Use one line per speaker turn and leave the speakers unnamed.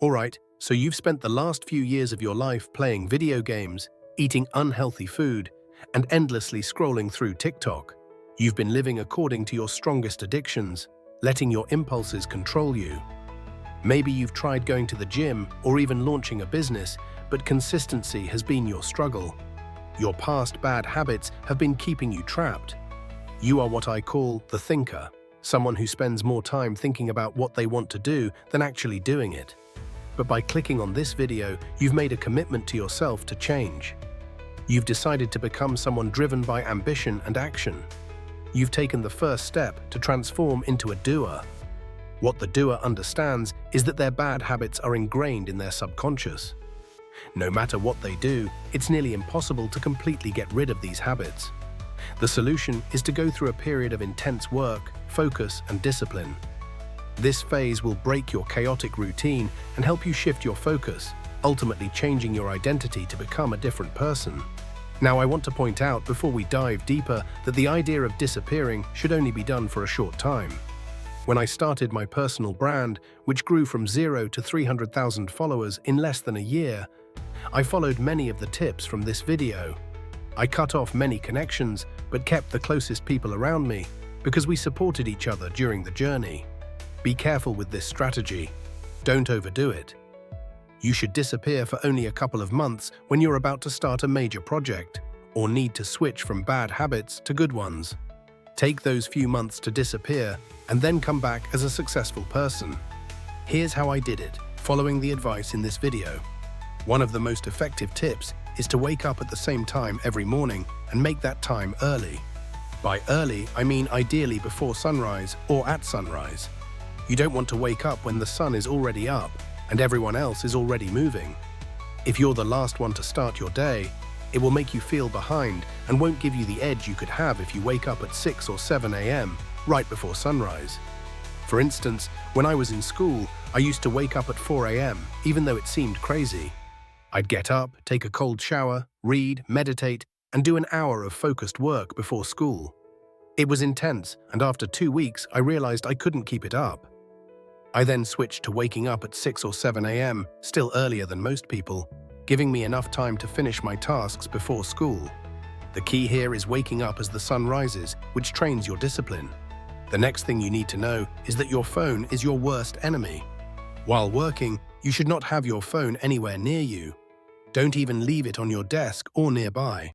Alright, so you've spent the last few years of your life playing video games, eating unhealthy food, and endlessly scrolling through TikTok. You've been living according to your strongest addictions, letting your impulses control you. Maybe you've tried going to the gym or even launching a business, but consistency has been your struggle. Your past bad habits have been keeping you trapped. You are what I call the thinker, someone who spends more time thinking about what they want to do than actually doing it. But by clicking on this video, you've made a commitment to yourself to change. You've decided to become someone driven by ambition and action. You've taken the first step to transform into a doer. What the doer understands is that their bad habits are ingrained in their subconscious. No matter what they do, it's nearly impossible to completely get rid of these habits. The solution is to go through a period of intense work, focus, and discipline. This phase will break your chaotic routine and help you shift your focus, ultimately changing your identity to become a different person. Now, I want to point out before we dive deeper that the idea of disappearing should only be done for a short time. When I started my personal brand, which grew from 0 to 300,000 followers in less than a year, I followed many of the tips from this video. I cut off many connections, but kept the closest people around me because we supported each other during the journey. Be careful with this strategy. Don't overdo it. You should disappear for only a couple of months when you're about to start a major project or need to switch from bad habits to good ones. Take those few months to disappear and then come back as a successful person. Here's how I did it, following the advice in this video. One of the most effective tips is to wake up at the same time every morning and make that time early. By early, I mean ideally before sunrise or at sunrise. You don't want to wake up when the sun is already up and everyone else is already moving. If you're the last one to start your day, it will make you feel behind and won't give you the edge you could have if you wake up at 6 or 7 a.m. right before sunrise. For instance, when I was in school, I used to wake up at 4 a.m., even though it seemed crazy. I'd get up, take a cold shower, read, meditate, and do an hour of focused work before school. It was intense, and after 2 weeks, I realized I couldn't keep it up. I then switched to waking up at 6 or 7 a.m., still earlier than most people, giving me enough time to finish my tasks before school. The key here is waking up as the sun rises, which trains your discipline. The next thing you need to know is that your phone is your worst enemy. While working, you should not have your phone anywhere near you. Don't even leave it on your desk or nearby.